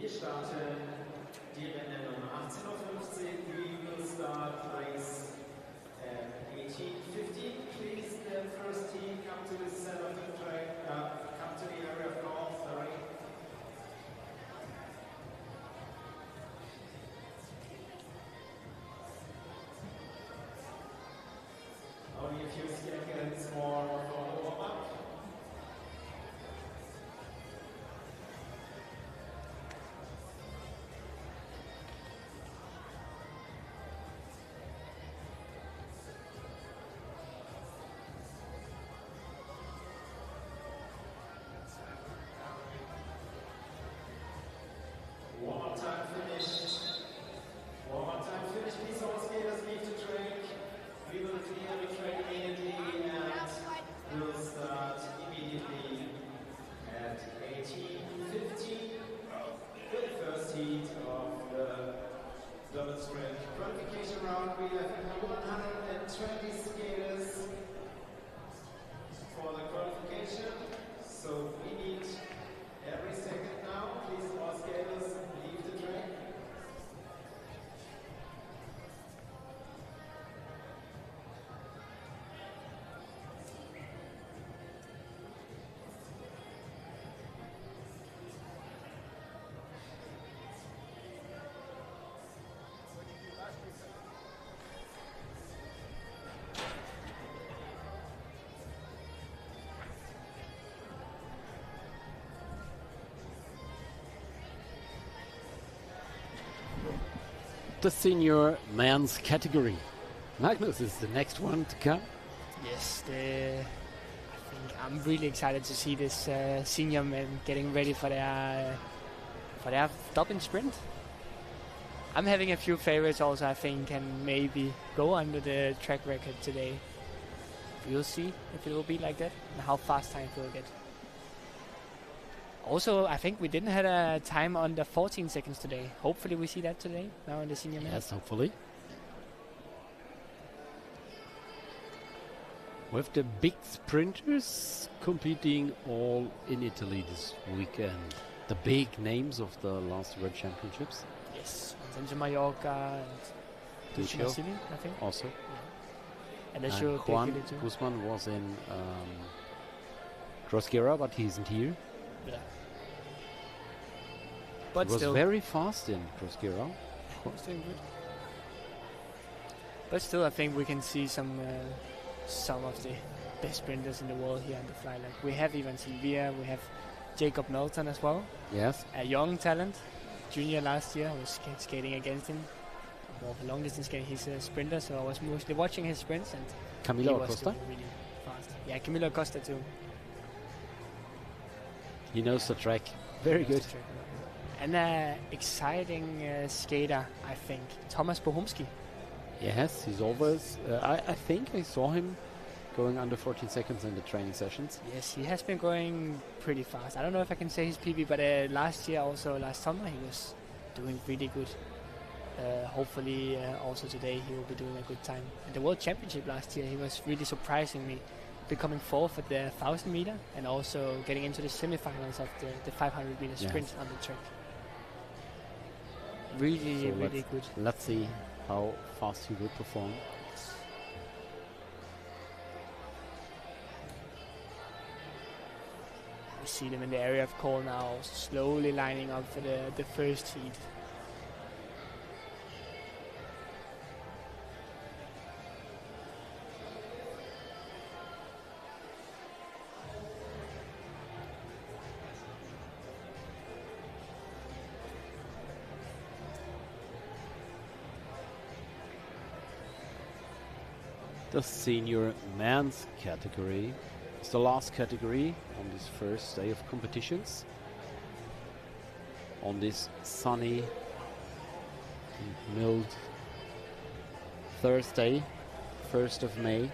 Wir starten die Rennen um 18:15 Uhr. We will start race at 18:15. Please, the first team come to the center of the track, come to the area of call, sorry. Only a few seconds more for the warm-up. Warm-up time finished. Warm-up time finished. Please all skaters leave the track. We will clear the track immediately and we'll start immediately at 18:15 with the first heat of the Dobbin sprint qualification round. We have 120 skaters for the qualification, so we need every second now. Please all skaters leave the track. The senior men's category. Magnus is the next one to come. Yes, I think I'm really excited to see this senior men getting ready for their Dobbin sprint. I'm having a few favorites also, I think, can maybe go under the track record today. We'll see if it will be like that and how fast time will get. Also, I think we didn't have a time under 14 seconds today. Hopefully we see that today, now in the senior men. Yes, hopefully. With the big sprinters competing all in Italy this weekend. The big names of the last World Championships. Yes, Vincenzo Mallorca and Duccio, City, I think. also. Yeah. And And Juan Guzman was in Grosquera, but he isn't here. Yeah. But He was still, very fast in Grosquera. still good. But still, I think we can see some of the best sprinters in the world here on the fly. Like we have Ivan Silvia, we have Jacob Melton as well, Yes. a young talent, junior last year. I was skating against him, more of a long distance skating. He's a sprinter, so I was mostly watching his sprints, and he Camilo was Acosta. doing really fast. Yeah, Camilo Acosta too. He knows the track very good. And exciting skater, I think, Thomas Bohumski. Yes, he's always. I think I saw him going under 14 seconds in the training sessions. Yes, he has been going pretty fast. I don't know if I can say his PB, but last summer, he was doing really good. Hopefully, also today, he will be doing a good time. At the World Championship last year, he was really surprising me, becoming fourth at the 1,000 meter and also getting into the semifinals of the 500 meter sprint on the track. Really, really good. Let's see how fast he will perform. We see them in the area of call now, slowly lining up for the first heat. The senior men's category is the last category on this first day of competitions. On this sunny, mild Thursday, 1st of May.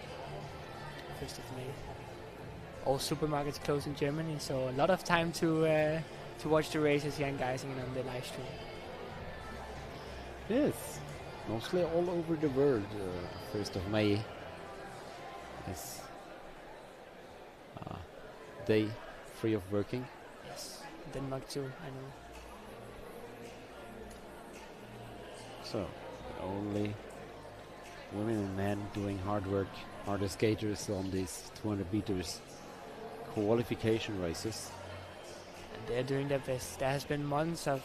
1st of May. All supermarkets close in Germany, so a lot of time to watch the races here in Geisingen on the live stream. Yes, mostly all over the world. 1st of May is day free of working. Yes, Denmark too, I know. So, only women and men doing hard work, are the skaters on these 200 meters qualification races. And they're doing their best. There has been months of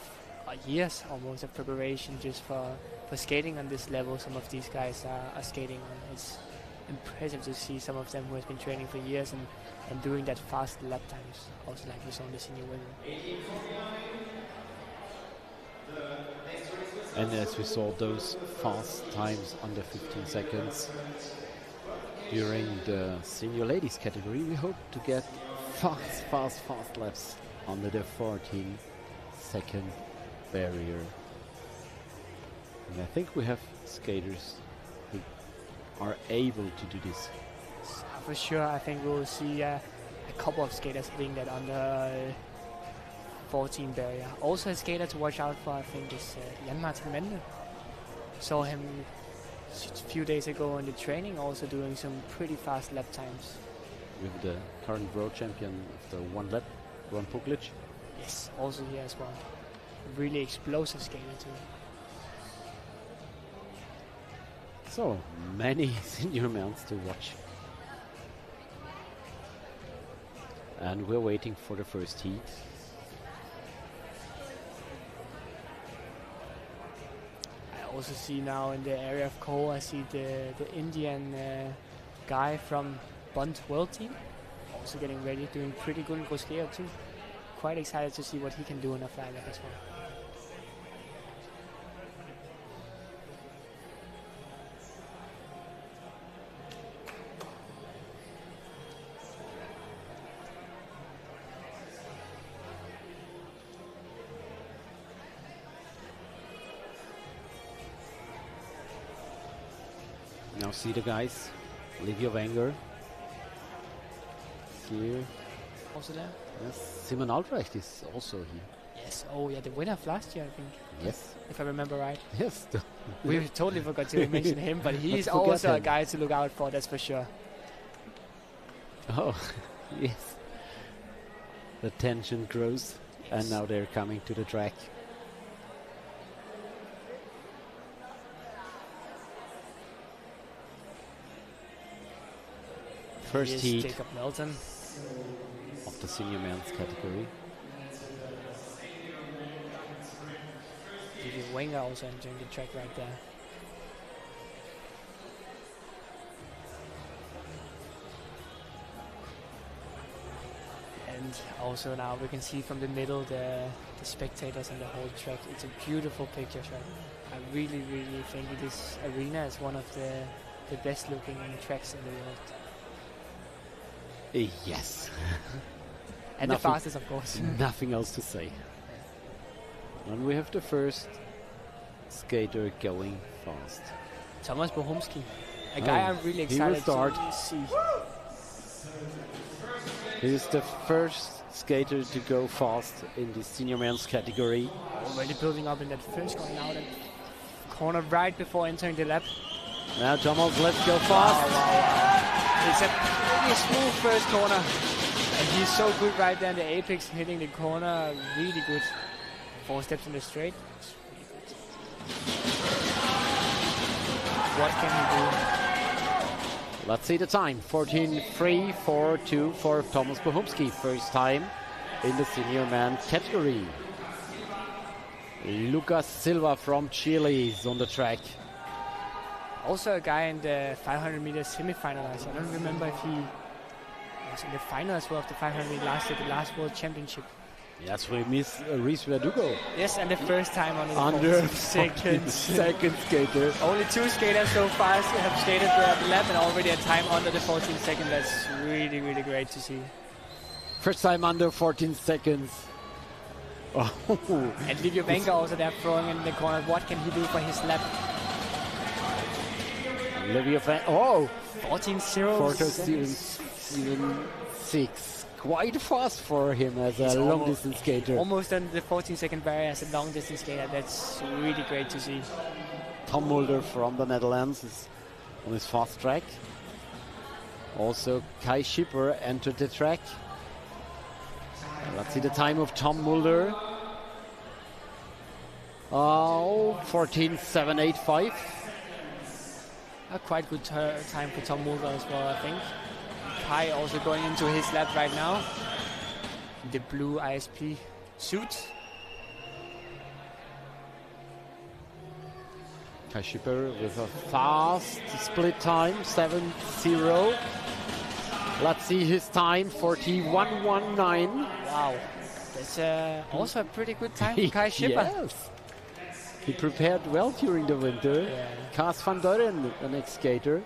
years almost of preparation just for skating on this level some of these guys are skating on. It's impressive to see some of them who has been training for years and doing that fast lap times, also like we saw in the senior women. And as we saw those fast times under 15 seconds during the senior ladies category, we hope to get fast laps under the 14-second barrier. And I think we have skaters who are able to do this. For sure, I think we'll see a couple of skaters hitting that under 14 barrier. Also a skater to watch out for, I think, is Jan Martin Mende. Saw him a few days ago in the training, also doing some pretty fast lap times. With the current world champion of the one lap, Ron Puglic. Yes, also here as well. Really explosive skater too. So many senior mounts to watch. And we're waiting for the first heat. I also see now in the area of Ko, I see the Indian guy from Bund World Team also getting ready, doing pretty good in Groskea too. Quite excited to see what he can do in a fly lap as well. Now see the guys. Livio Wenger. Here. Also there? Yes. Simon Albrecht is also here. Yes. Oh yeah, the winner of last year, I think. Yes. If I remember right. Yes. We totally forgot to mention him, but he's also a guy to look out for, that's for sure. Oh, yes. The tension grows, and now they're coming to the track. First heat Jacob Melton of the senior men's category. Livio Wenger also entering the track right there. And also now we can see from the middle the spectators and the whole track. It's a beautiful picture track. I really think this arena is one of the best looking tracks in the world. Yes. And the fastest, of course. Nothing else to say. And we have the first skater going fast. Thomas Bohumski, a guy I'm really excited to see. He's the first skater to go fast in the senior men's category. Already building up in that first corner now. That corner right before entering the lap. Now Thomas, let's go fast. Wow. It's a pretty smooth first corner. And he's so good right there in the apex, hitting the corner. Really good. 4 steps in the straight. It's really good. What can he do? Let's see the time. 14.342 for Thomas Bohumski. First time in the senior man category. Lucas Silva from Chile is on the track. Also a guy in the 500 meter semi-finalist. I don't remember if he was in the final as well of the 500 meter last year, the last World Championship. Yes, we miss Reese Verdugo. Yes, and the first time on under 14 second skater. Only 2 skaters so far have skated the lap and already a time under the 14 seconds. That's really great to see. First time under 14 seconds. Oh. And Livio Wenger also there throwing in the corner. What can he do for his lap? Livio Wenger. Oh! 14.07.6. Quite fast for him as a long distance skater. Almost under the 14 second barrier as a long distance skater. That's really great to see. Tom Mulder from the Netherlands is on his fast track. Also Kai Schipper entered the track. Let's see the time of Tom Mulder. Oh, 14.785. A quite good time for Tom Mulder as well, I think. Kai also going into his lap right now. The blue ISP suit. Kai Schipper with a fast split time, 7-0. Let's see his time, 41.19. Wow, that's also a pretty good time for Kai Schipper. Yes. He prepared well during the winter. Yeah. Kaas van Dorren, the next skater.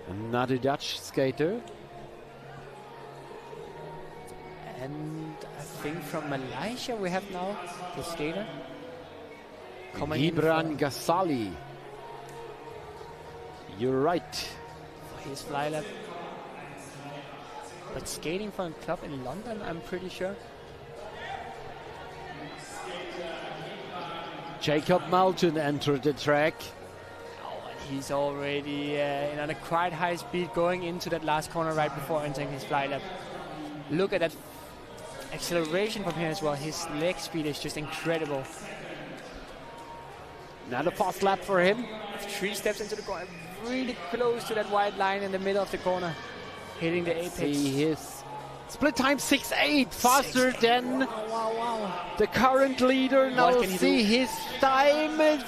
Another Dutch skater. And I think from Malaysia we have now the skater coming Gibran in Ghazali. You're right. for his fly lap. But skating for a club in London, I'm pretty sure. Jacob Melton entered the track. Oh, and he's already on a quite high speed going into that last corner right before entering his fly lap. Look at that acceleration from here as well. His leg speed is just incredible. Another fast lap for him. 3 steps into the corner, really close to that white line in the middle of the corner, hitting the apex. See his split time 6.8, faster 6.8. than Wow. the current leader. Now What can he see do? his time is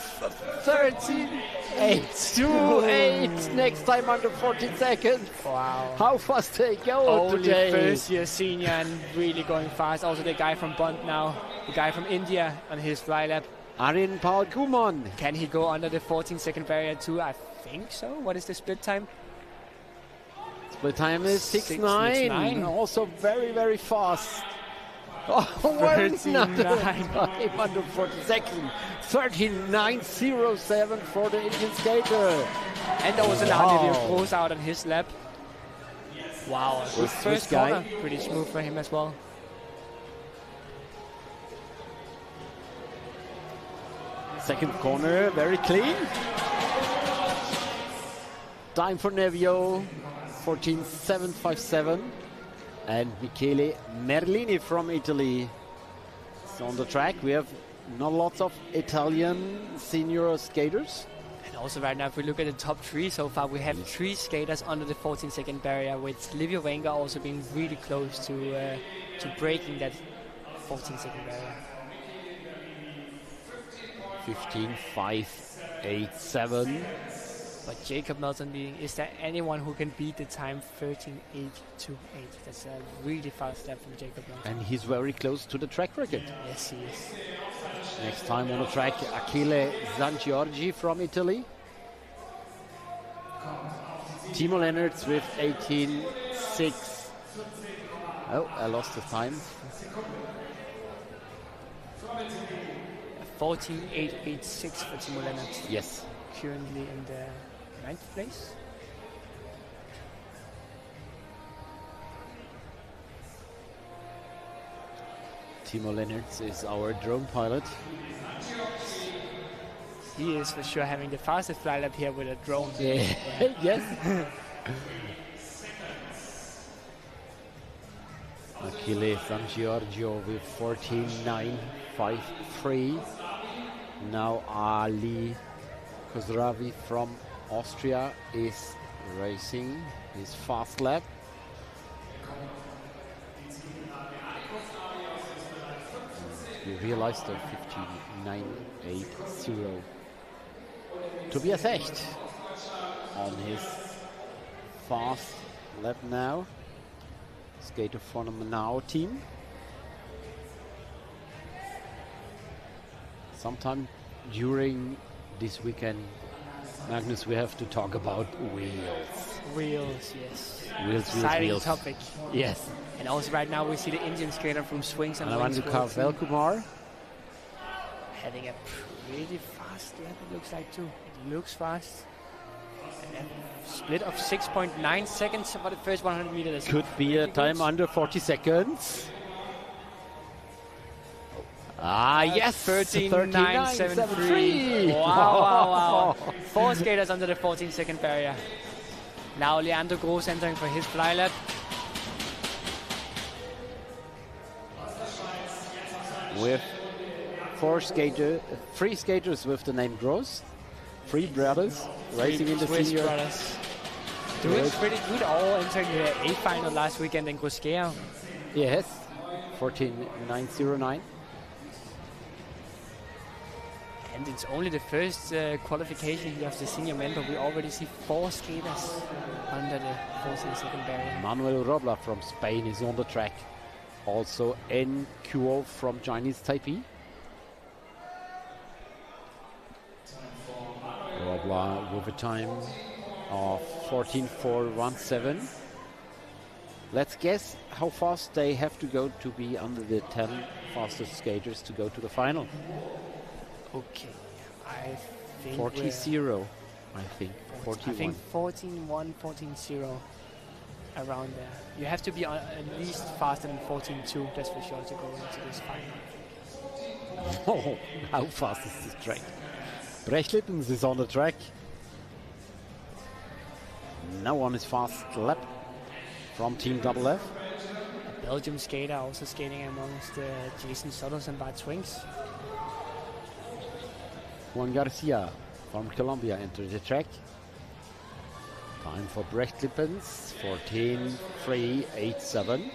13.828. Next time under 14 seconds. Wow. How fast they go Only today. first year senior and really going fast. Also the guy from Bond now, the guy from India on his fly lap. Arin Paul Guman. Can he go under the 14-second barrier too? I think so. What is the split time? Split time is 6.9. 6.9. Also very, very fast. Oh, another time under 40 seconds. 39.07 for the Indian skater. And also now goes out on his lap. Wow, good Swiss first guy. corner. Pretty smooth for him as well. Second corner, very clean. Time for Nevio, 14.757. And Michele Merlini from Italy is on the track. We have not lots of Italian senior skaters. And also right now, if we look at the top 3 so far, we have 3 skaters under the 14-second barrier, with Livio Wenger also being really close to breaking that 14-second barrier. 15.587. But Jacob Melton leading. Is there anyone who can beat the time 13.828? That's a really fast step from Jacob Melton. And he's very close to the track record. Yes, he is. Next time on the track, Achille Zangiorgi from Italy. Timo Lennartz with 18.6. Oh, I lost the time. 14.886 for Timo Lennartz. Yes. Currently in the 9th place. Timo Lennartz is our drone pilot. He is for sure having the fastest fly lap here with a drone. Yeah. Yes. Achille Zangiorgio with 14.953. Now Ali Khosravi from Austria is racing his fast lap. We realized the 15.980. Tobias Echt on his fast lap now. Skater from the Manao team. Sometime during this weekend, Magnus, we have to talk about wheels. Wheels, yes. Wheels. Exciting topic. Yes. And also right now we see the Indian skater from Swings and And Wings Avandu Velkumar. having a pretty fast lap, it looks like too. It looks fast. And a split of 6.9 seconds for the first 100 meters. Could be a Pretty time good. under 40 seconds. Ah, yes! 13.973. Wow. 4 skaters under the 14-second barrier. Now Leandro Gross entering for his fly lap. with three skaters with the name Gross, three brothers racing in the Swiss senior. brothers. Doing pretty good, all entering the A final last weekend in Grosquer. Yes, 14.909. And it's only the first qualification here of the senior member. We already see 4 skaters under the 14-second barrier. Manuel Robla from Spain is on the track. Also NQO from Chinese Taipei. Robla with a time of 14.417. Let's guess how fast they have to go to be under the 10 fastest skaters to go to the final. Okay, I think 40-0, I think. 41. I think 14-1, 14-0, around there. You have to be at least faster than 14-2, that's for sure, to go into this final. Oh, how fast is this track? Brecht Lippens is on the track. Now on his fast lap from Team Double F. A Belgium skater also skating amongst Jason Sotos and Bart Swings. Juan Garcia from Colombia entered the track. Time for Brecht Lippens, 14.387.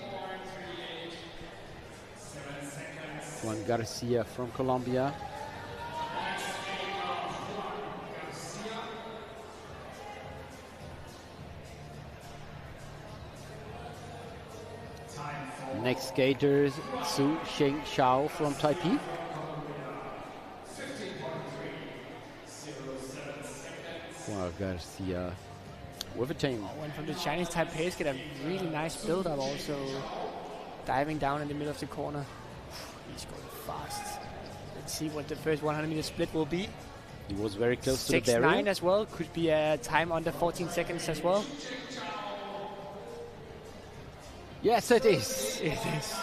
Juan Garcia from Colombia. Next skater, Su Sheng Xiao from Taipei. Juan Garcia with a team. Oh, and from the Chinese Taipei skater, a really nice build-up also. Diving down in the middle of the corner. He's going fast. Let's see what the first 100-meter split will be. He was very close to the barrier. 6.9 as well. Could be a time under 14 seconds as well. Yes, it is. It is.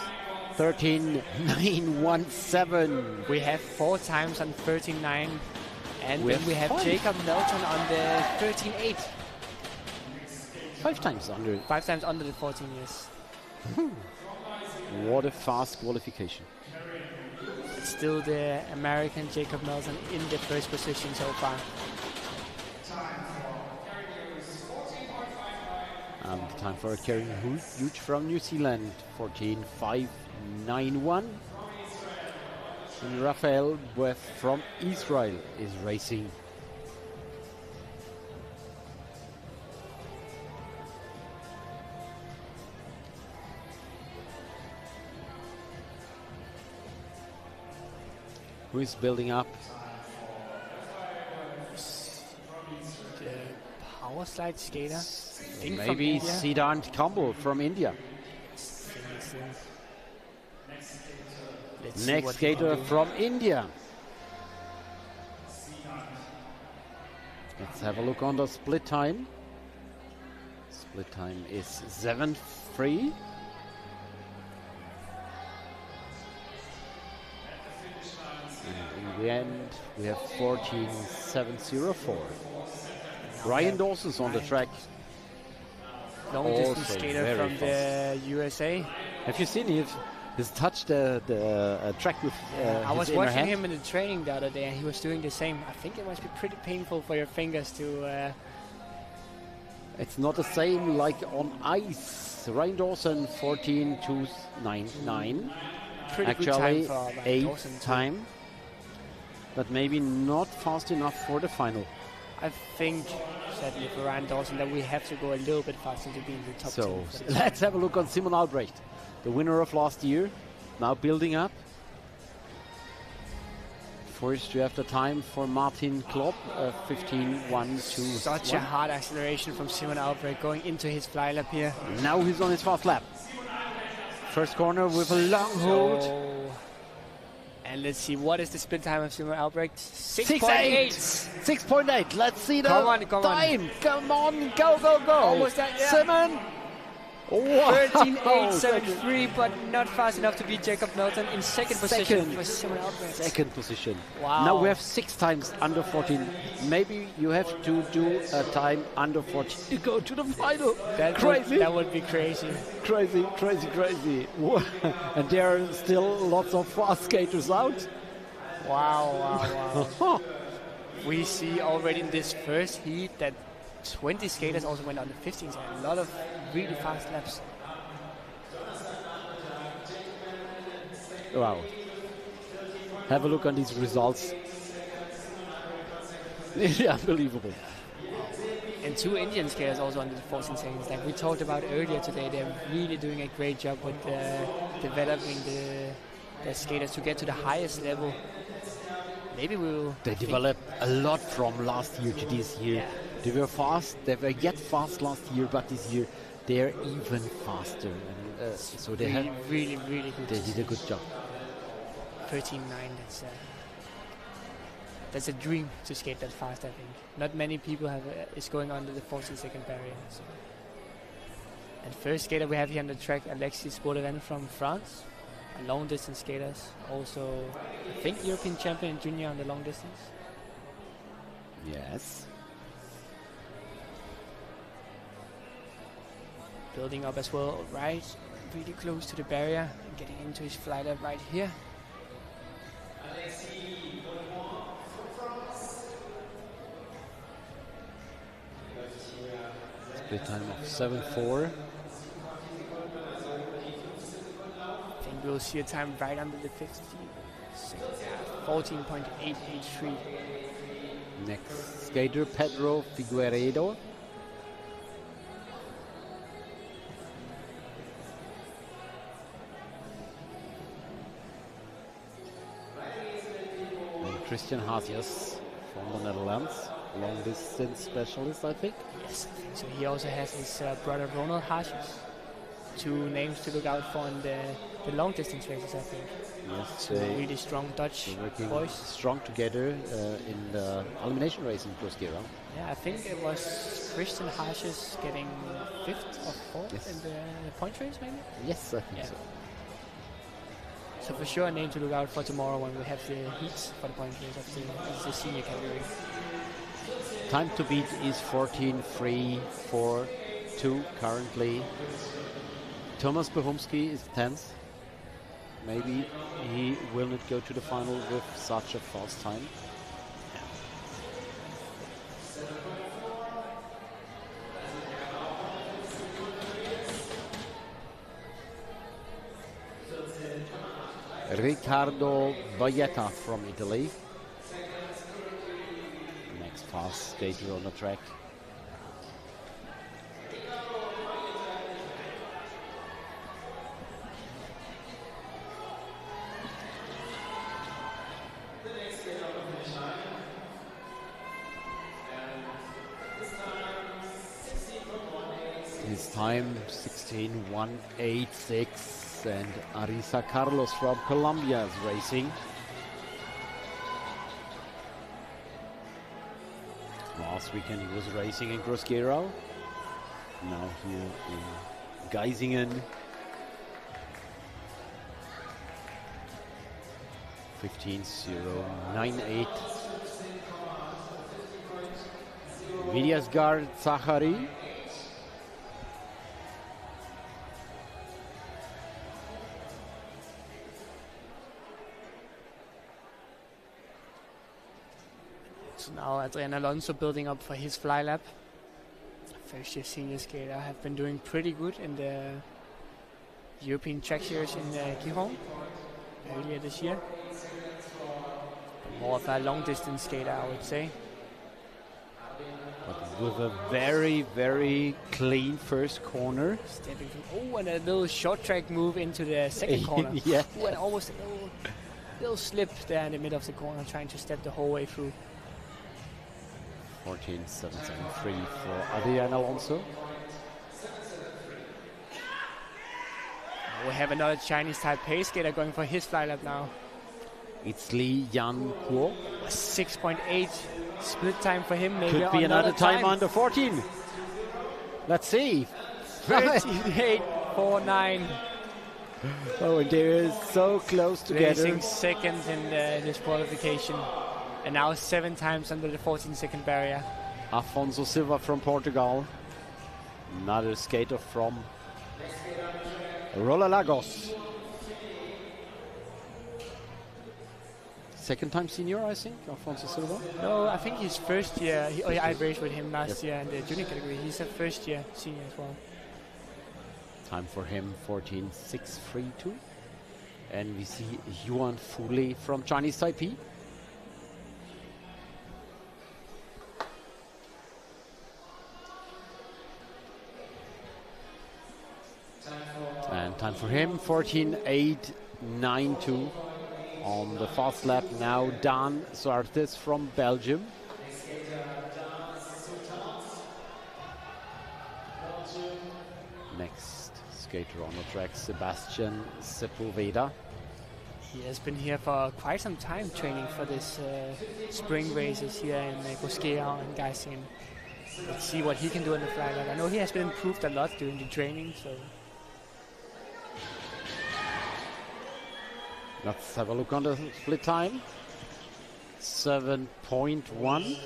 13.917. We have 4 times on 13.9. And We then have we have 5. Jacob Melton on the 13.8. 5 times under. 5 times under the 14 years. What a fast qualification. It's still the American Jacob Melton in the first position so far. And time for a carrying huge from New Zealand, 14.591. And Raphael Bouef from Israel is racing. Who is building up? The power slide skater. Maybe Siddhant Kambal from India. Next skater from India. Let's have a look on the split time. Split time is 7.3. And in the end, we have 14.704. Ryan Dawson's on the track. Long distance skater from the USA. Have you seen it? He's touched the track with I was his inner watching hand. him in the training the other day and he was doing the same. I think it must be pretty painful for your fingers to... It's not the same like on ice. Ryan Dawson, 14.299. Pretty Actually, good time for Ryan 8th Dawson too. time. But maybe not fast enough for the final. I think, sadly for Ryan Dawson, that we have to go a little bit faster to be in the top 10. So let's have a look on Simon Albrecht, the winner of last year, now building up. First, you have the time for Martin Klopp, 15.121. Such a hard acceleration from Simon Albrecht going into his fly lap here. Now he's on his fast lap. First corner with a long hold. And let's see, what is the split time of Simon Albrecht? 6.8. 6.8. Let's see the Come on. time. Come on, go, go, go. Almost that, yeah. Simon. Wow. 13.873, but not fast enough to beat Jacob Norton in second position for Simon Albrecht. Second position. Wow. Now we have 6 times under 14. Maybe you have to do a time under 14 to go to the final. That would be crazy. Crazy. And there are still lots of fast skaters out. Wow. We see already in this first heat that 20 skaters also went on the 15s. A lot of really fast laps. Wow. Have a look on these results. Unbelievable. And 2 Indian skaters also on the 14 seconds. Like we talked about earlier today, they're really doing a great job with developing the skaters to get to the highest level. Maybe we'll... They developed a lot from last year to this year. Yeah. They were fast. They were yet fast last year, but this year they're even faster. And, so they really good. They did a good job. 13.9. That's a dream to skate that fast. I think not many people is going under the 14-second barrier. So. And first skater we have here on the track, Alexis Bourdeven from France, a long distance skater. Also, I think European champion junior on the long distance. Yes. Building up as well, right, really close to the barrier, and getting into his flight up right here. Split time of 7.4. I think we'll see a time right under the 15. So, 14.883. Next skater, Pedro Figueiredo. Christian Hazias from the Netherlands, long distance specialist, I think. Yes, I think so. He also has his brother Ronald Hazias. 2 names to look out for in the long distance races, I think. Yes, really strong Dutch boys. Strong together in the elimination race in Gross-Gerau. Yeah, I think it was Christian Hazias getting 5th or 4th in the point race, maybe? Yes, I think so. So for sure a name to look out for tomorrow when we have the heats for the point race of the senior category. Time to beat is 14.342 currently. Thomas Bohumski is 10th. Maybe he will not go to the final with such a fast time. Riccardo Baglietta from Italy. Next fast skater on the track. His time 16.186. And Arisa Carlos from Colombia is racing. Last weekend he was racing in Gross-Gerau. Now here in Geisingen. 15.098. Vidyasgard Zachary. So now Adrian Alonso building up for his fly lap. First year senior skater have been doing pretty good in the European track series in Gijon earlier this year. More of a long distance skater, I would say. But with a very, very clean first corner. Stepping through. Oh, and a little short track move into the second corner. Yeah. Ooh, and almost a little slip there in the middle of the corner, trying to step the whole way through. 14.773 for Adrian Alonso. We have another Chinese Taipei skater going for his fly lap now. It's Li Yan Kuo. 6.8 split time for him. Maybe Could be another time under 14. Let's see. 38.49. Oh, and they're so close together. Placing second in this qualification. And now 7 times under the 14-second barrier. Afonso Silva from Portugal. Another skater from Rola Lagos. Second time senior, I think, Afonso Silva. No, I think he's first year. I raced with him last year in the junior category. He's a first year senior as well. Time for him 14.632. And we see Yuan Fuli from Chinese Taipei. And time for him 14.892 on the fast lap. Now Dan Suartes from Belgium. Next skater on the track, Sebastian Sepulveda. He has been here for quite some time training for this spring races here in Goskea and Geisingen. Let's see what he can do on the fly lap. I know he has been improved a lot during the training, so. Let's have a look on the split time. 7.1.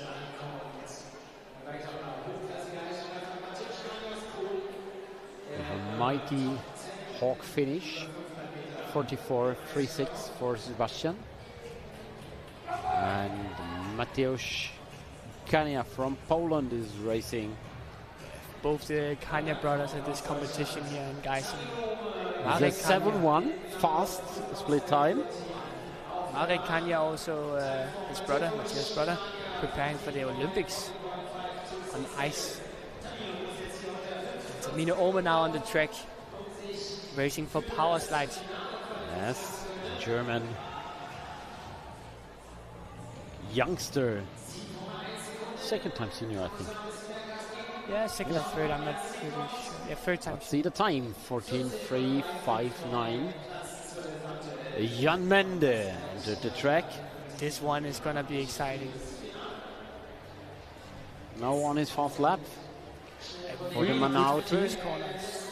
A mighty hawk finish. 44.36 for Sebastian. And Mateusz Kania from Poland is racing. Both the Kania brothers at this competition here in Geisingen. It's a 7-1 fast split time. Marek Kania also, his brother, Matthias' brother, preparing for the Olympics on ice. Tamino Omer now on the track, racing for power slide. Yes, German youngster. Second time senior, I think. Yeah, second or third, I'm not really sure. Yeah, third time. Let's see the time, 14.359. Jan Mende entered the track. This one is gonna be exciting. Now on his fast lap. For the Manau team. First corners.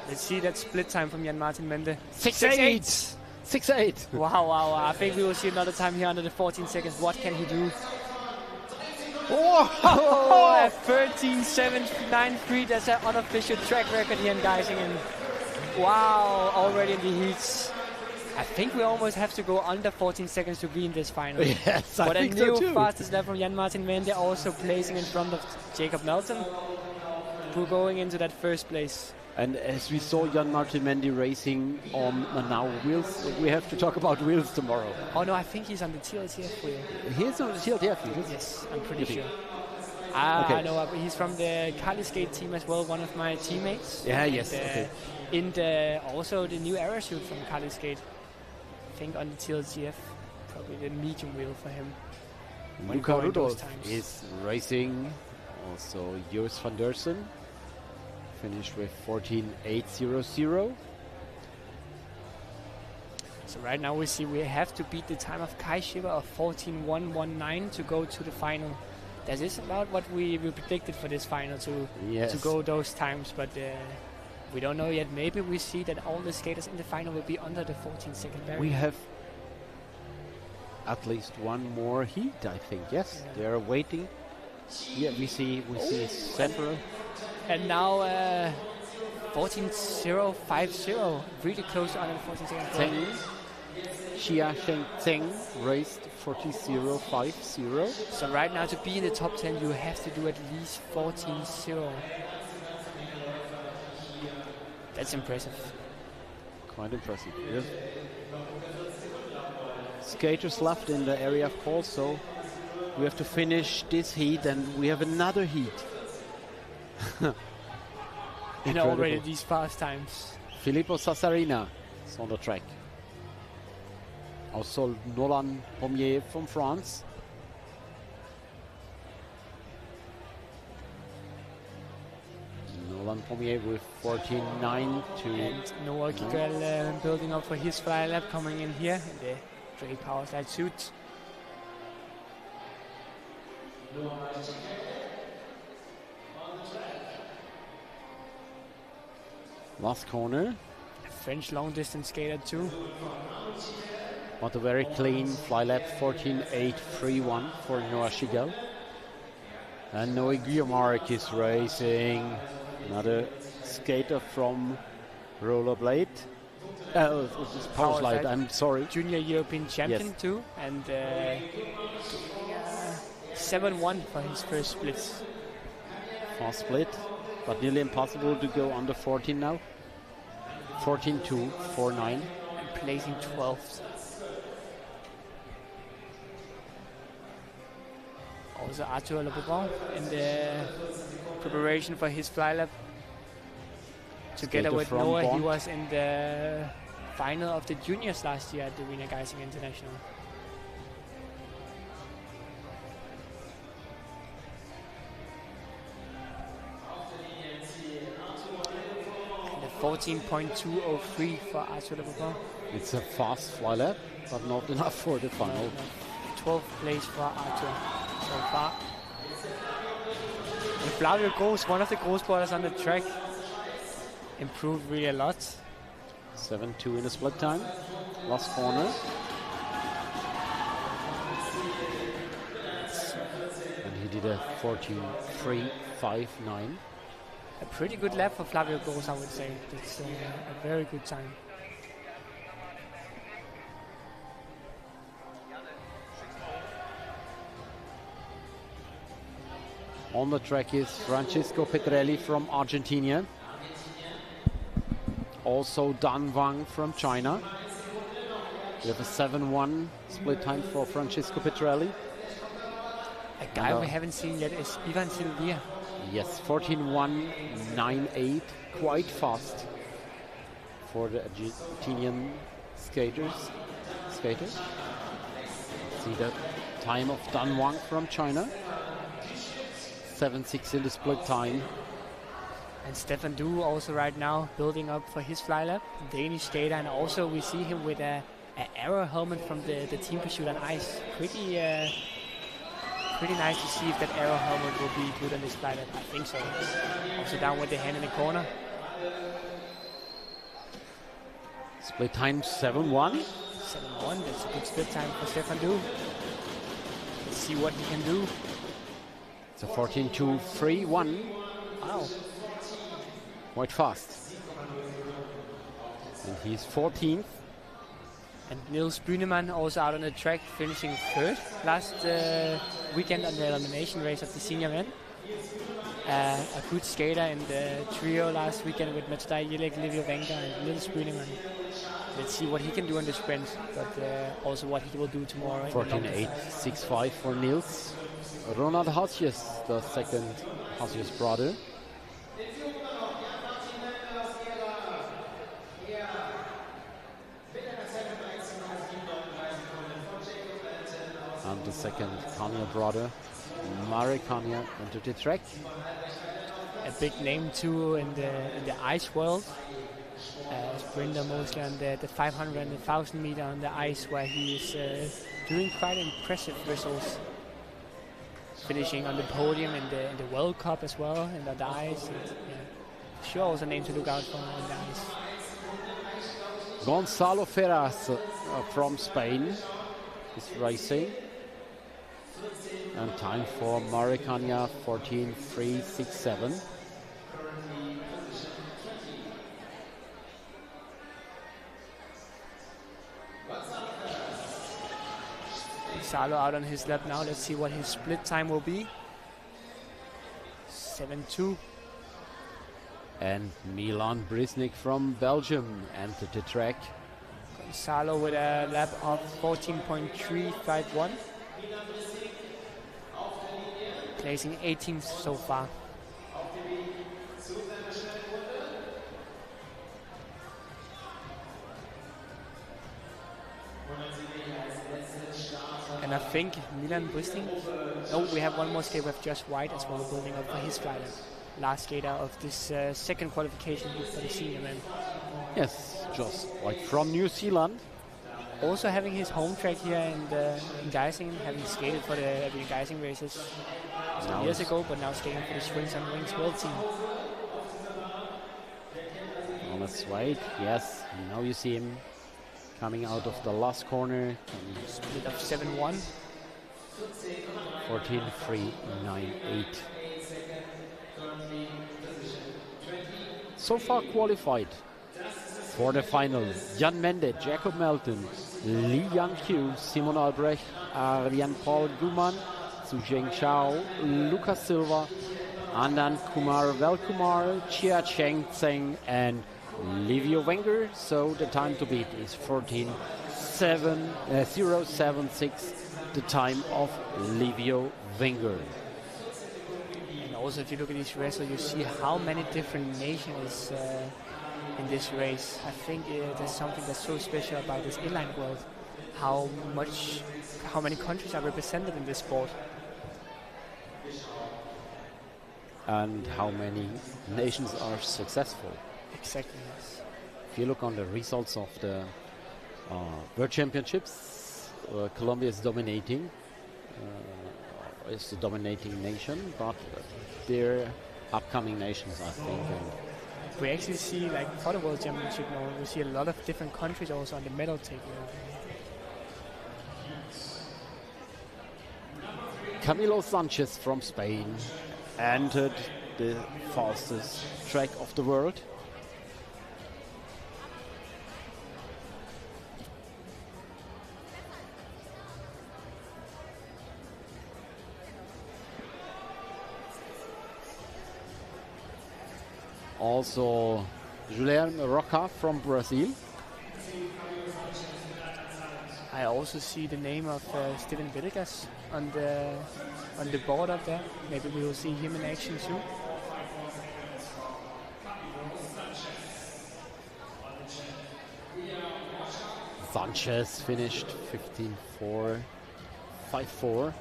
Let's see that split time from Jan Martin Mende. 6.8! 6.8! Wow. I think we will see another time here under the 14 seconds. What can he do? Oh! 13.793. That's an unofficial track record here in Geisingen. Wow, already in the heats. I think we almost have to go under 14 seconds to be in this final. Yes, but I think a new so too. fastest lap from Jan Martin Mende, also placing in front of Jacob Melton, who going into that first place. And as we saw Jan Martin Mende racing on Manau wheels, we have to talk about wheels tomorrow. Oh no, I think he's on the TLTF wheel. He's on the TLTF wheels? Yes, I'm pretty Okay. sure. Okay. I know, he's from the Kali Skate team as well, one of my teammates. Yeah, yes, And, okay. In the also the new Aeroshoot from Kali Skate. I think on the TLTF, probably the medium wheel for him. when Luca going those Rudolph times. is racing. Also Joris van Dersen finished with 14.800. So right now we see we have to beat the time of Kai Shiva of 14.119 to go to the final. That is about what we predicted for this final to go those times, but we don't know yet. Maybe we see that all the skaters in the final will be under the 14-second barrier. We have at least one more heat, I think. Yes, Yeah. they are waiting. Yeah, we see several. And now 14.050, really close to under the 14-second barrier. Teng, Xia Sheng Teng raced 40.050. So right now to be in the top 10 you have to do at least 14.0. That's impressive. Quite impressive. Yes. Skaters left in the area of pole, so we have to finish this heat and we have another heat. And already these fast times. Filippo Sassarina is on the track. Also Nolan Pommier from France. Nolan Pommier with 14.9 And Noah Kikal building up for his fly lap, coming in here in the Dre Power Slide suit. Last corner. A French long distance skater too. But a very clean fly lap, 14.831 for Noah Schigel. And Noé Guillemard is racing. Another skater from rollerblade. Power slide, I'm sorry. Junior European champion Yes. too. And 7-1 for his first splits. Fast split, but nearly impossible to go under 14 now. 14.249. And placing 12th. Also Arthur Lebebon in the preparation for his fly lap. Together Skater with from Noah, he Bond. was in the final of the juniors last year at the Wiener Geisingen International. And the 14.203 for Arthur Lebebon. It's a fast fly lap, but not enough for the final. 12th place for Arthur so far. And Flavio Gross, one of the goal spotters on the track, improved really a lot. 7.2 in the split time. Last corner. And he did a 14.359. A pretty good lap for Flavio Gross, I would say. It's a very good time. On the track is Francisco Petrelli from Argentina. Also Dan Wang from China. We have a 7-1 split time for Francisco Petrelli. A guy we haven't seen yet is Ivan Silvia. Yes, 14.198, quite fast for the Argentinian skaters. See the time of Dan Wang from China. 7.6 in the split time. And Stefan Du also right now building up for his fly lap. Danish skater, and also we see him with a arrow helmet from the Team Pursuit on ice. Pretty nice to see if that arrow helmet will be good on this fly lap. I think so. Also down with the hand in the corner. Split time 7.1. 7-1, that's a good split time for Stefan Du. Let's see what he can do. It's a 14.231. Wow. Quite fast. And he's 14th. And Niels Bühnemann also out on the track, finishing third last weekend on the elimination race of the senior men. A good skater in the trio last weekend with Matej Jelek, Livio Venga and Niels Bühnemann. Let's see what he can do on the sprint, but also what he will do tomorrow. 14.865 for Niels. Ronald Hausjes, the second Hausjes brother. And the second Kanya brother, Mari Kanya, into the track. A big name too in the ice world. Sprinter mostly on the 500 and the 1000 meter on the ice, where he is doing quite impressive results. Finishing on the podium in the World Cup as well, and on the ice. And, yeah, sure, also a name to look out for on the ice. Gonzalo Ferraz from Spain is racing. And time for Maricania, 14.367. Gonzalo out on his lap now. Let's see what his split time will be. 7-2. And Milan Brisnik from Belgium entered the track. Gonzalo with a lap of 14.351. Placing 18th so far. And I think Milan Brisnik. No, we have one more skater with Josh White as well, building up for his fly lap. Last skater of this second qualification for the senior men. Yes, just like from New Zealand. Also having his home track here in Geisingen, having skated for the Geisingen races some years ago, but now skating for the Swings and Wings World Team. Let's wait. Yes, now you see him coming out of the last corner. Split of 7-1. 14.398. So far qualified for the final: Jan Mende, Jacob Melton, Li Yan-Qiu, Simon Albrecht, Aryan Paul Guman, Zheng Chao, Lucas Silva, Anand Kumar Velkumar, Chia Cheng Tseng, and Livio Wenger. So the time to beat is 14.076, the time of Livio Wenger. And also, if you look at this race, you see how many different nations in this race. I think there's something that's so special about this inline world. How many countries are represented in this sport. And how many nations are successful. Exactly, yes. If you look on the results of the World Championships, Colombia is dominating. Is the dominating nation, but their upcoming nations, I think. We actually see, like for the World Championship now, we see a lot of different countries also on the medal table. Camilo Sanchez from Spain entered the fastest track of the world. Also, Julian Roca from Brazil. I also see the name of Steven Villegas on the board up there. Maybe we will see him in action soon. Sanchez finished 15.454.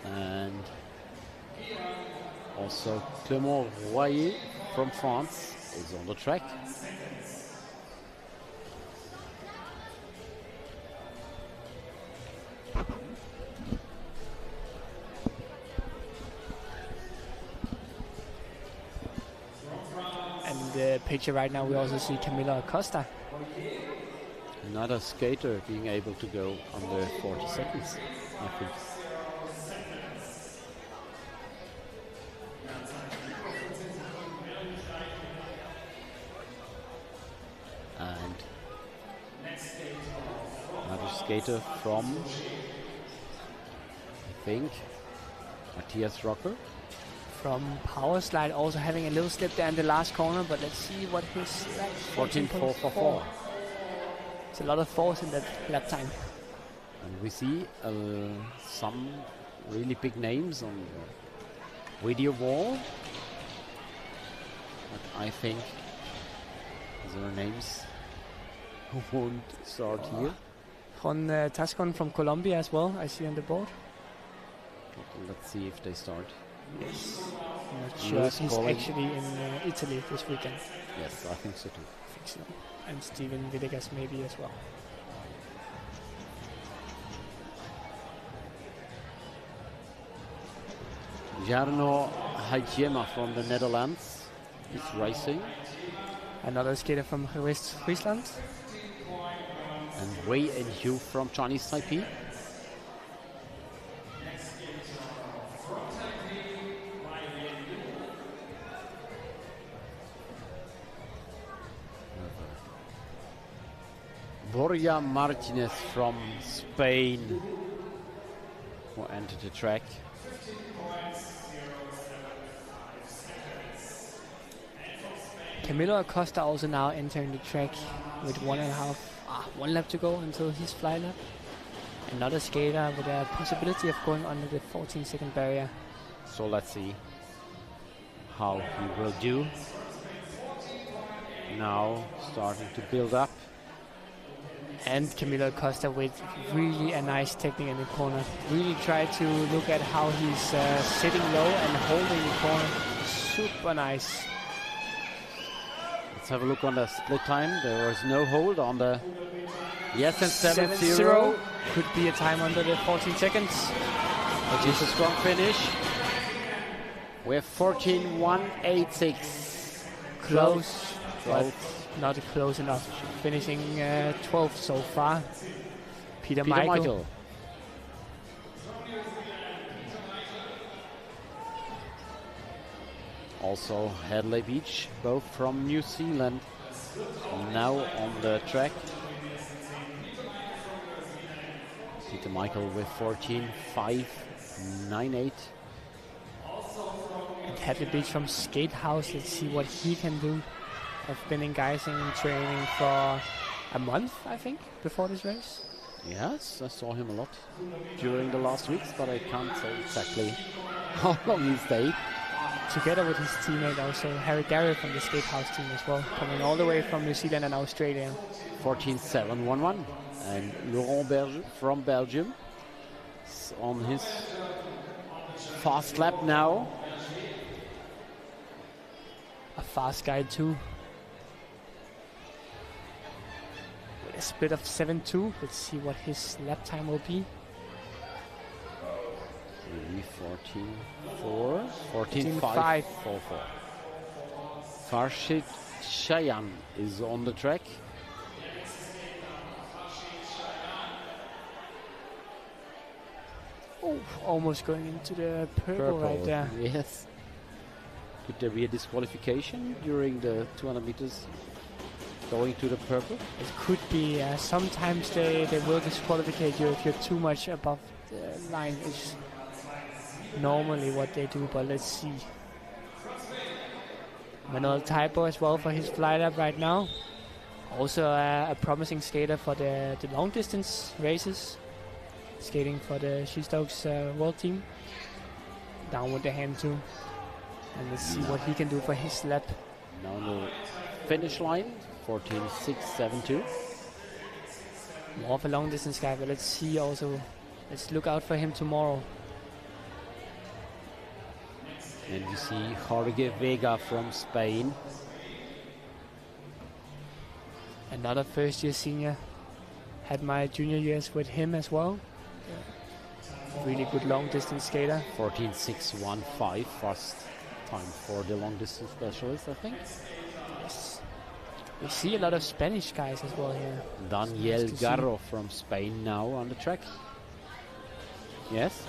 And also Clément Royer from France is on the track. And in the picture right now we also see Camilo Acosta. Another skater being able to go under 40 seconds, I think. And another skater from, I think, Matthias Rocker. From Power Slide, also having a little slip there in the last corner, but let's see what his 14.444. It's a lot of force in that lap time. And we see some really big names on the video wall. But I think there are names who won't start here. Juan Tascon from Colombia as well, I see on the board. Let's see if they start. Yes. I'm not sure Lewis if he's Collin. actually in Italy this weekend. Yes, I think so too. I think so. And Steven Villegas maybe as well. Jarno Haitjema from the Netherlands is racing. Another skater from Friesland. And Wei and Hugh from Chinese Taipei. Borja Martinez from Spain, who entered the track. Camilo Acosta also now entering the track with one lap to go until his fly lap. Another skater with a possibility of going under the 14-second barrier. So let's see how he will do. Now starting to build up. And Camilo Acosta with really a nice technique in the corner. Really try to look at how he's sitting low and holding the corner. Super nice. Let's have a look on the split time. There was no hold on the Yes, and 7-0. 7-0. Could be a time under the 14 seconds. Which is a strong finish. We're 14-1-8-6. Close, but 12. not close enough. Finishing 12th so far. Peter Peter Michael. Michael. Also Hadley Beach, both from New Zealand, now on the track. Peter Michael with 14-5-9-8. And Hadley Beach from Skate House. Let's see what he can do. I've been in Geisingen training for a month, I think, before this race. Yes, I saw him a lot during the last weeks, but I can't say exactly how long he stayed. Together with his teammate also, Harry Garrett from the Skate House team as well, coming all the way from New Zealand and Australia. 14-7-1-1. And Laurent Berger from Belgium is on his fast lap now. A fast guy too. With a split of 7-2. Let's see what his lap time will be. 14-4, 14-5, 4-4. Farshid Shayan is on the track. Oh, almost going into the purple right there. Yes. Could there be a disqualification during the 200 meters going to the purple? It could be. Sometimes they will disqualify you if you're too much above the line. It's normally what they do, but let's see. Manuel Typo as well for his fly lap right now. Also a promising skater for the long distance races. Skating for the She-Stokes world team. Down with the hand too. And let's see what he can do for his lap. Now on the finish line, 14-6-7-2. More of a long distance guy, but let's see also. Let's look out for him tomorrow. And you see Jorge Vega from Spain. Another first year senior. Had my junior years with him as well. Really good long distance skater. 14-6-1-5, first time for the long distance specialist, I think. Yes. We see a lot of Spanish guys as well here. Daniel Nice to Garro from Spain now on the track. Yes.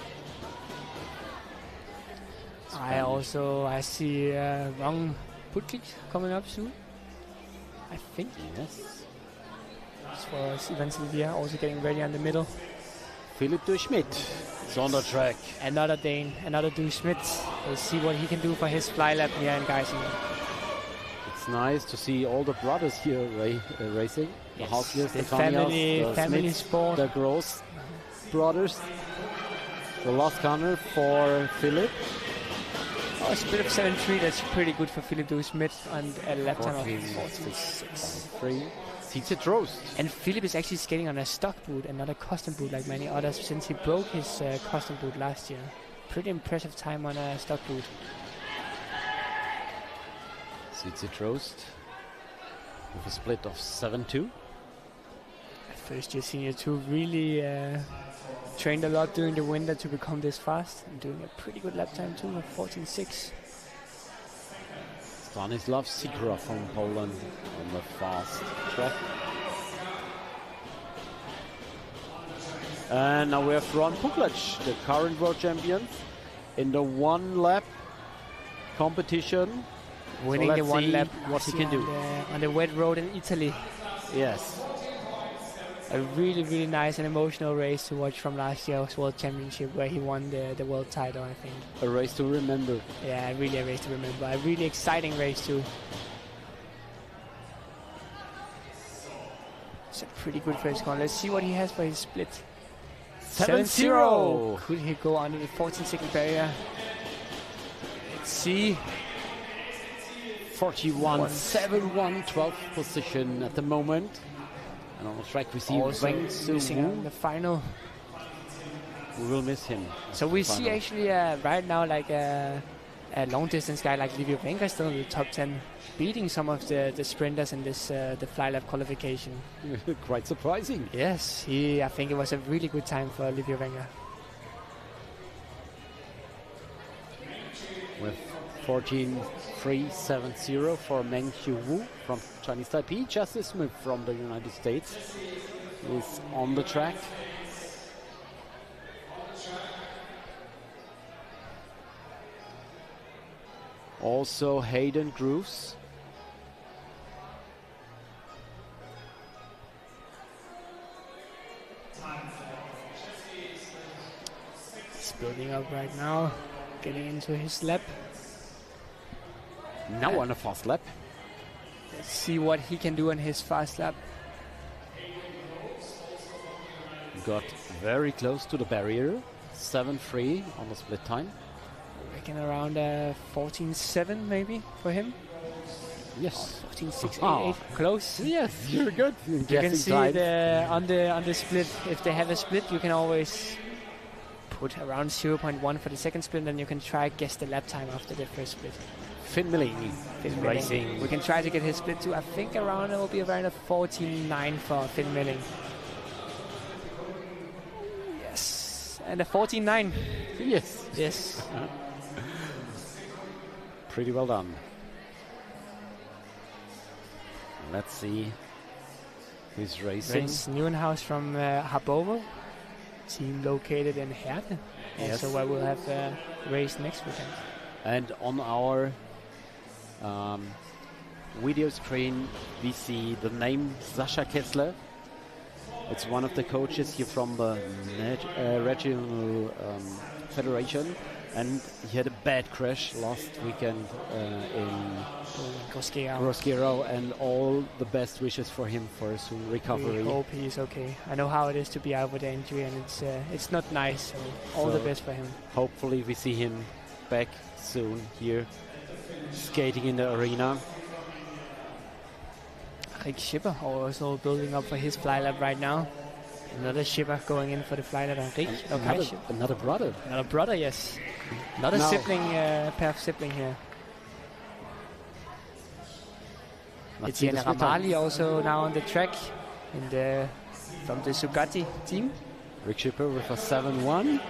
I see Ron Putlik coming up soon. I think. Yes. As well as Ivan Silvia also getting ready on the middle. Philip de Schmidt is on the track. Another Dane, another Du Schmidt. We'll see what he can do for his fly lap here in Geisingen. It's nice to see all the brothers here racing. The Yes, Hausliers, the the Kanyas, the family Smiths, sport. the Gross brothers. The last corner for Philip. Oh, a split of 7-3. That's pretty good for Philip Du Schmidt and a lap time of 14-6-3. Seated roast. And Philip is actually skating on a stock boot and not a custom boot like many others since he broke his custom boot last year. Pretty impressive time on a stock boot. Seated roast with a split of 7-2. First year senior too, really trained a lot during the winter to become this fast and doing a pretty good lap time too of 14.6. Stanislav Sikra from Poland on the fast track. And now we have Ron Puklacz, the current world champion, in the one lap competition. Winning the one lap, what he can do on the wet road in Italy. Yes. A really, really nice and emotional race to watch from last year's World Championship where he won the world title, I think. A race to remember. Yeah, really a race to remember. A really exciting race too. It's a pretty good first corner. Let's see what he has for his split. 7-0. Could he go under the 14-second barrier? Let's see. 41-7-1, 12th position at the moment. And on the track we see Weng missing Su on the final. We will miss him. So we see actually right now like a a long distance guy like Livio Venga is still in the top 10, beating some of the sprinters in this the fly lap qualification. Quite surprising. Yes, I think it was a really good time for Livio Venga. With 14.370 for Meng Qiu from Chinese Taipei. Justice Smith from the United States is on the track. Also Hayden Grooves. He's building up right now, getting into his lap. Now on a fast lap. Let's see what he can do on his fast lap. Got very close to the barrier. 7.3 on the split time. I reckon around 14.7 maybe for him. Yes. 14.688. Close. Yes, you're good. You can see on the split. If they have a split, you can always put around 0.1 for the second split, and you can try guess the lap time after the first split. Finn Milling racing. We can try to get his split too. I think around it will be around a 14.9 for Finn Milling. Yes, and a 14.9. Yes. Yes. Pretty well done. Let's see who's racing. Rens Nieuwenhuis from Harbover, team located in Herte, Yes. also where we'll have a race next weekend. And on our video screen, we see the name Sascha Kessler. It's one of the coaches here from the regional federation, and he had a bad crash last weekend in Grosquero, and all the best wishes for him for a soon recovery. We hope he's okay. I know how it is to be out with an injury, and it's not nice. So all the best for him. Hopefully we see him back soon here, skating in the arena. Rick Schipper also building up for his fly lap right now. Another Schipper going in for the fly lap. Rick, Another brother. Another brother, yes. Not a sibling, pair of sibling here. Etienne Ramali also now on the track from the Sugatti team. Rick Schipper with a 7.1.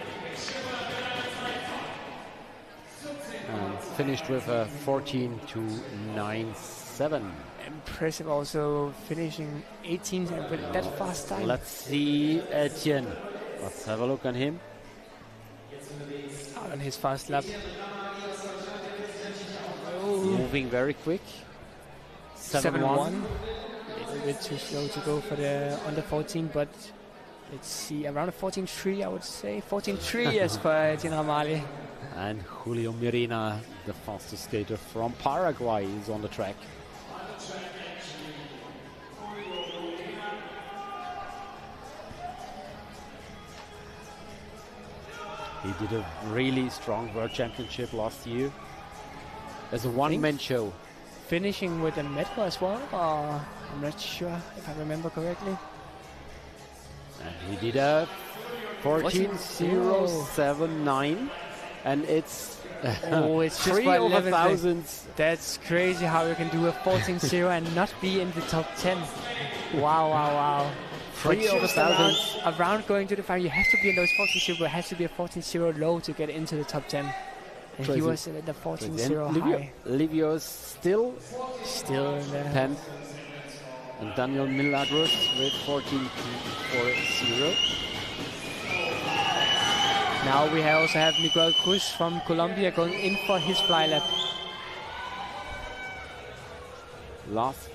And finished with a 14.297. Impressive also finishing 18th with that fast time. Let's see Etienne. Let's have a look on him. Out on his fast lap. Moving very quick. 7.1. A little bit too slow to go for the under 14, but let's see, around a 14.3 I would say. 14.3 yes for Etienne Ramali. And Julio Mirina, the fastest skater from Paraguay, is on the track. He did a really strong World Championship last year as a one-man show. Finishing with a medal as well, or I'm not sure if I remember correctly. And he did a 14.079, and it's it's just 3 over thousands. That's crazy how you can do a 14.0 and not be in the top 10. Wow. 3 over thousands. Around going to the final, you have to be in those 14.0, but it has to be a 14.0 low to get into the top 10. And Crazy. he was in the 14.0 high. Livio's still in the 10th. And Daniel Milagros with 14.40. Now we also have Miguel Cruz from Colombia going in for his fly lap. Last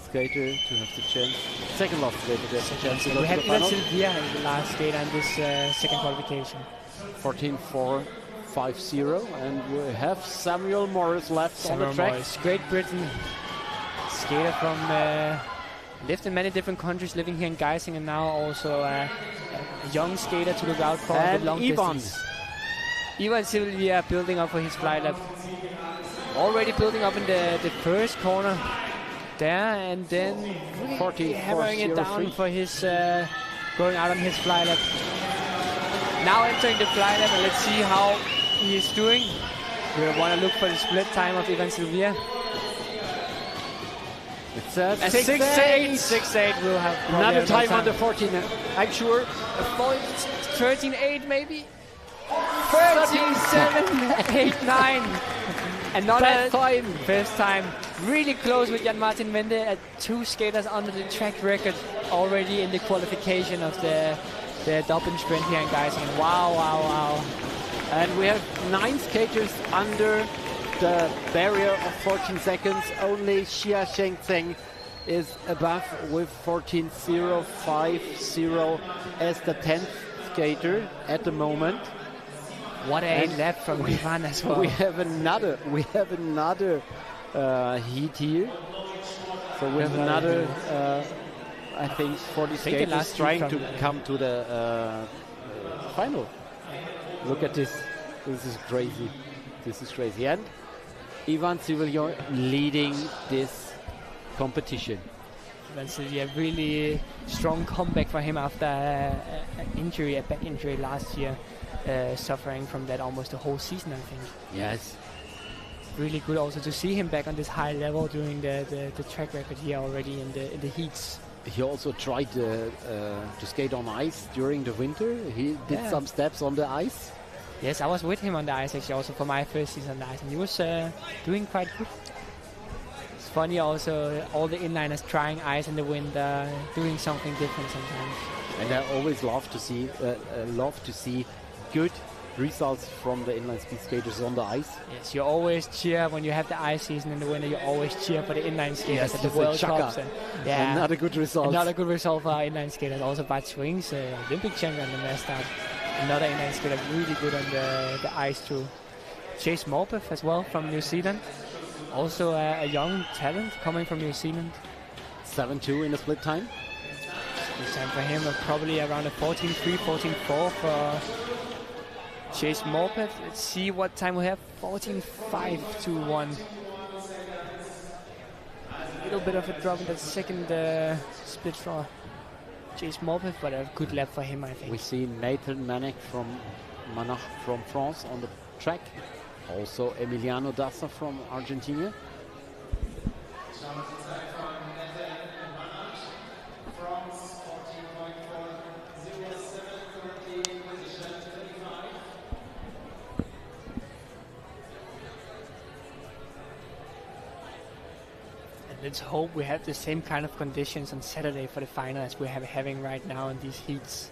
skater to have the chance. Second last skater to have the chance to go We to had the final. Silvia in the last skate on this second qualification. 14.450, and we have Samuel Morris left on the track. Morris, Great Britain skater from lived in many different countries, living here in Geisingen, and now also a young skater to look out for And the long Ivan. distance. Ivan Silvia building up for his fly lap. Already building up in the first corner there, and then really hammering it down for his going out on his fly lap. Now entering the fly lap, and let's see how he is doing. We want to look for the split time of Ivan Silvia. It's a 6-8. 6-8 will have another time under 14. I'm sure. 13-8 maybe. 13-7, 8-9. Another time. First time. Really close with Jan Martin Mende at 2 skaters under the track record already in the qualification of the Dobbin sprint here in Geisingen. Wow. And we have 9 skaters under the barrier of 14 seconds. Only Xia Shengzeng is above with 14.050 as the 10th skater at the moment. What a lap from Ivan as well. We have another heat here. So we have another I think 40 skaters trying to come to the final. Look at this. This is crazy. And Ivan Silvia leading this competition. Ivan Silvia, really strong comeback for him after a back injury last year, suffering from that almost the whole season, I think. Yes. Really good also to see him back on this high level doing the track record here already in the heats. He also tried to skate on ice during the winter. He did some steps on the ice. Yes, I was with him on the ice actually also for my first season on the ice, and he was doing quite good. It's funny also all the inliners trying ice in the winter, doing something different sometimes. And I always love to see good results from the inline speed skaters on the ice. Yes, you always cheer when you have the ice season in the winter. You always cheer for the inline skaters at the World Cups. And another good result. Another good result for our inline skaters. Also Bart Swings, Olympic champion on the mass start. Another inline skater really good on the ice too. Chase Morpeth as well from New Zealand. Also a young talent coming from New Zealand. 7-2 in the split time. This time for him probably around a 14-3, 14-4 for Chase Morpeth. Let's see what time we have. 14-5-2-1. A little bit of a drop in the second split for Chase Morpeth, but a good lap for him, I think. We see Nathan Manek from France on the track. Also Emiliano Dassa from Argentina. Let's hope we have the same kind of conditions on Saturday for the final as we're having right now in these heats.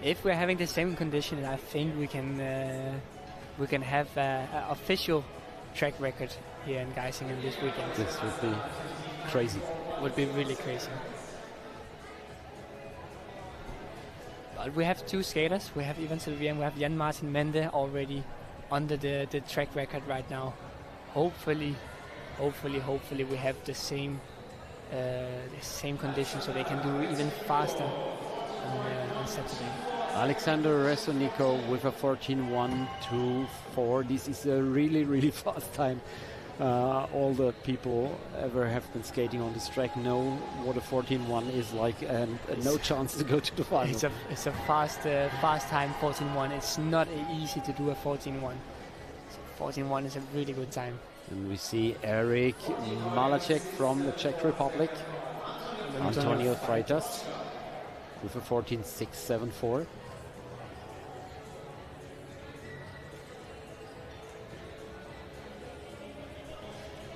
If we're having the same conditions, I think we can have an official track record here in Geisingen this weekend. This would be crazy. Would be really crazy. But we have 2 skaters. We have Ivan Silvia and we have Jan Martin Mende already under the track record right now. Hopefully we have the same conditions so they can do even faster on Saturday. Alexander Resoniko with a 14.124. This is a really fast time. All the people ever have been skating on this track know what a 14.1 is like, and no chance to go to the final. It's a fast time, 14.1. It's not easy to do a 14.1. So 14.1 is a really good time. And we see Eric Malacek from the Czech Republic. Antonio Freitas with a 14.674.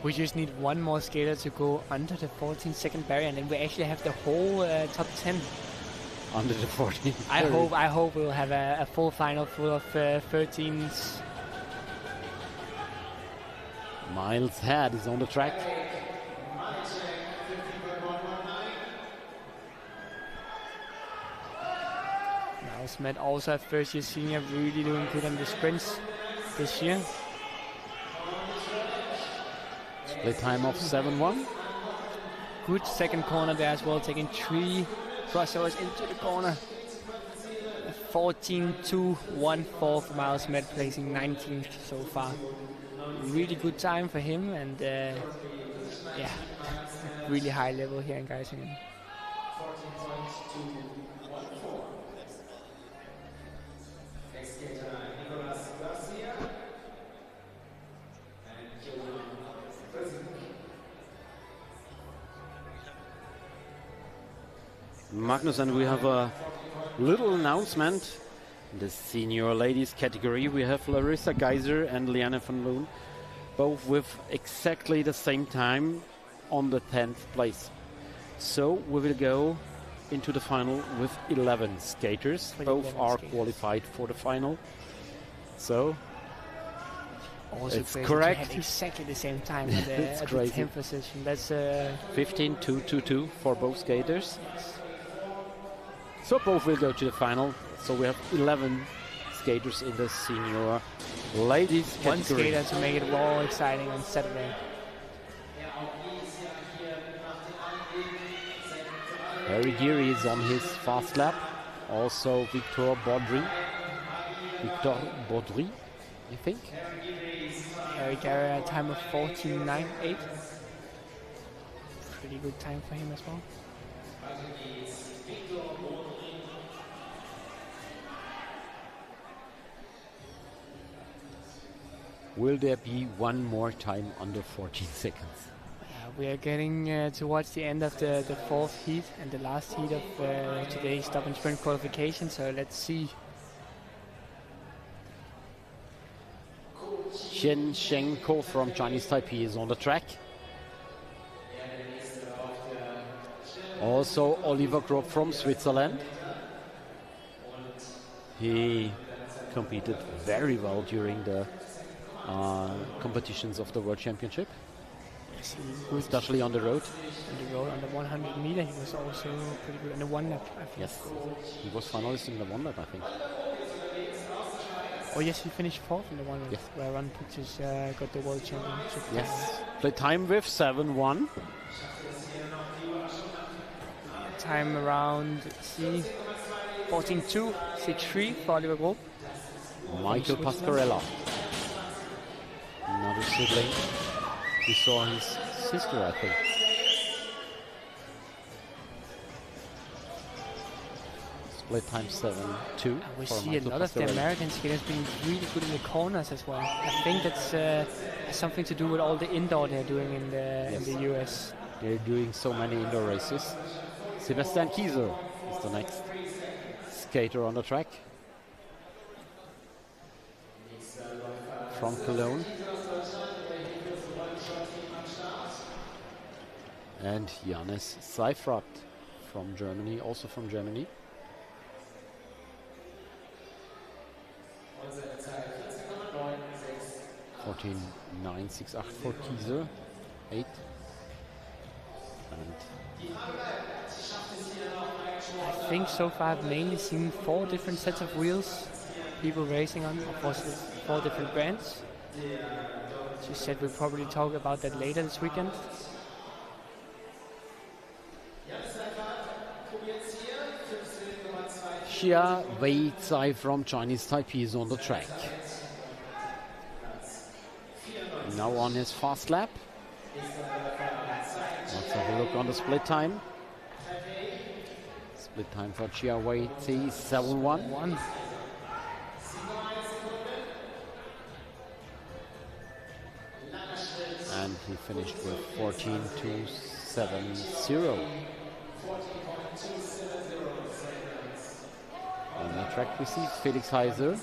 We just need one more skater to go under the 14-second barrier, and then we actually have the whole top 10 under the 14. I hope we'll have a full final full of 13s. Miles Head is on the track. Miles Head, also a first-year senior, really doing good on the sprints this year. Split time of 7-1. Good second corner there as well, taking 3 crossovers into the corner. 14.214 for Miles Med, placing 19th so far. Really good time for him, and really high level here in Geisingen. Magnus, and we have a little announcement. In the senior ladies category, we have Larissa Geiser and Liane van Loon, both with exactly the same time on the 10th place. So we will go into the final with 11 skaters. Both are qualified for the final. So also it's crazy correct. to have exactly the same time at the, It's at the crazy. 10th position. That's 15-2-2-2 for both skaters. So both will go to the final. So we have 11 skaters in the senior ladies category. one skater to make it more exciting on Saturday. Harry Geary is on his fast lap. Also Victor Baudry, I think. Harry Gary, a time of 14.98. Pretty good time for him as well. Will there be one more time under 14 seconds? We are getting towards the end of the fourth heat and the last heat of today's Dobbin sprint qualification, so let's see. Chen Shengko from Chinese Taipei is on the track. Also Oliver Grob from Switzerland. He competed very well during the competitions of the World Championship, Yes, especially on the road. on the road on the 100 meter, he was also pretty good. On the one lap, I think. Yes, he was finalist in the one lap, I think. Oh yes, he finished fourth in the one lap, Yes. where Ron Pictures got the World Championship. Yes, played time with 7-1. Time around, let's see, 14.2, 6.3 for Oliver Grob. Michael Pascarella, another sibling. We saw his sister, I think. Split time 7-2. We for see a Michael lot of the Pascarella. American skaters being really good in the corners as well. I think that's has something to do with all the indoor they're doing in the US. They're doing so many indoor races. Sebastian Kieser is the next skater on the track. From Cologne. And Janis Seifert from Germany, also from Germany. (14.968) for Kieser, 8. And I think so far I've mainly seen 4 different sets of wheels people racing on, of course, with 4 different brands. She said we'll probably talk about that later this weekend. Xia Wei Tsai from Chinese Taipei is on the track. Now on his fast lap. Let's have a look on the split time. Split time for Xia Wei Tsai 7-1. 1. And he finished with 14.270. On the track we see Felix Heiser.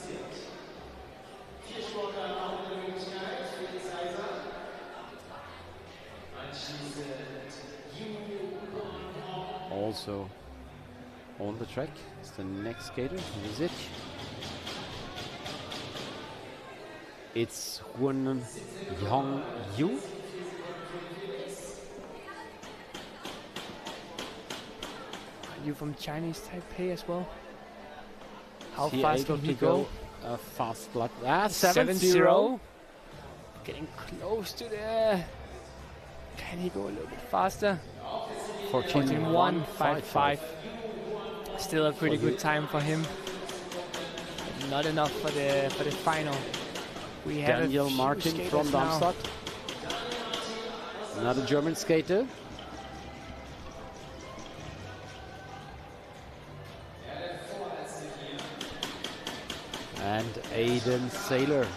Also on the track is the next skater. Who is it? It's Huan Yong Yu. Are you from Chinese Taipei as well? How Is he fast able can he to go? a fast lap? 7-0. 7-0. Getting close to the... Can he go a little bit faster? 14.155. Still a pretty good time for him. But not enough for the final. We have Daniel a few Martin skaters from now. Darmstadt. Another German skater. And Aiden Saylor.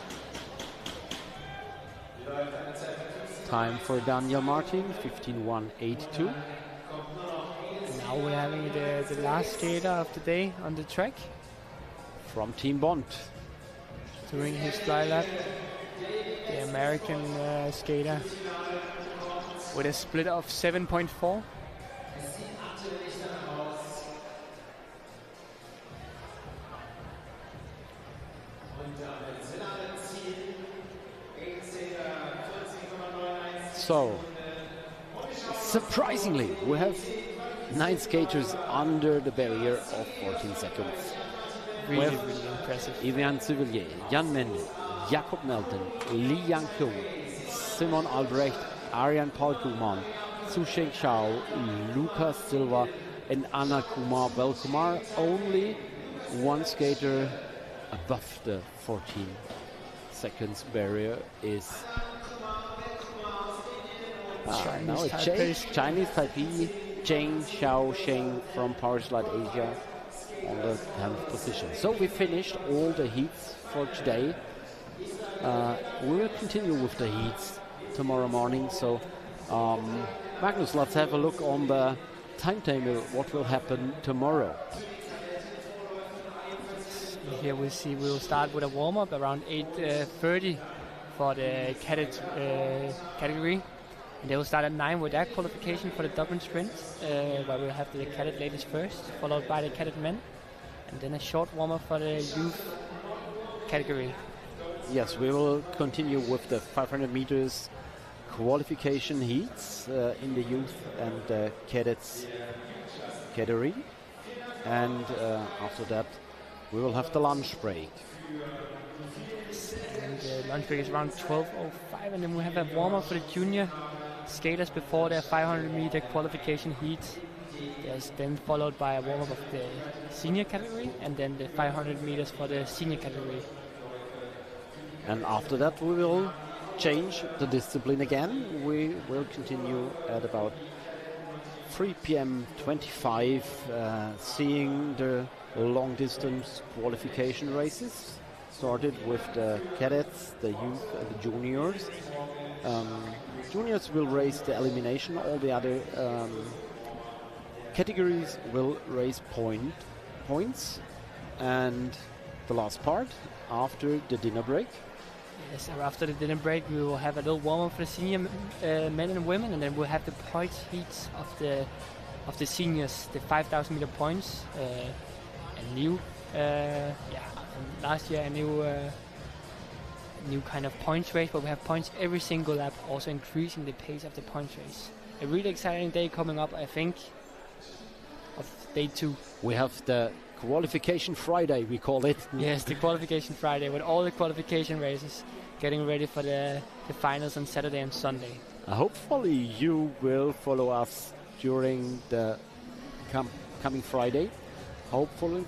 Time for Daniel Martin, 15.182. And now Now we're having the last skater of the day on the track From Team Bond. doing his fly lap. The American skater with a split of 7.4. So, surprisingly, we have 9 skaters under the barrier of 14 seconds. Really impressive. Evian Civillier, Jan Mende, Jakob Melton, Li Yang-kyung, Simon Albrecht, Aryan Palkuman, Susheng Chao, Lucas Silva, and Anna Kumar Belkumar. Only one skater above the 14 seconds barrier is now it changed. Chinese Taipei, Zheng Xiaosheng from Powerslide Asia on the 10th position. So we finished all the heats for today. We will continue with the heats tomorrow morning. So Magnus, let's have a look on the timetable, what will happen tomorrow. Here we see we'll start with a warm-up around 8:30 for the cadet category. And they will start at 9 with that qualification for the Dobbin sprint, where we'll have the cadet ladies first, followed by the cadet men, and then a short warm-up for the youth category. Yes, we will continue with the 500 meters qualification heats in the youth and the cadets category. And after that, we will have the lunch break. And the lunch break is around 12:05, and then we have a warm-up for the junior skaters before their 500 meter qualification heat. There's then followed by a warm-up of the senior category, and then the 500 meters for the senior category. And after that, we will change the discipline again. We will continue at about 3 p.m. 25, seeing the long distance qualification races. Started with the cadets, the youth, and the juniors. Juniors will race the elimination. All the other categories will raise points. And the last part, after the dinner break. Yes, and after the dinner break, we will have a little warm-up for the senior men and women, and then we'll have the point heats of the seniors, the 5,000 meter points. A new, last year a new kind of points race, but we have points every single lap, also increasing the pace of the points race. A really exciting day coming up, I think, of day 2. We have the Qualification Friday, we call it. Yes, the Qualification Friday, with all the qualification races getting ready for the finals on Saturday and Sunday. Hopefully you will follow us during the coming Friday. Hopefully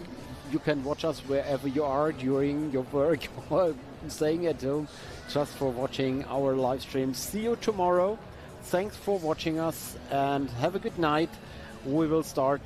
you can watch us wherever you are during your work or staying at home just for watching our live stream. See you tomorrow. Thanks for watching us and have a good night. We will start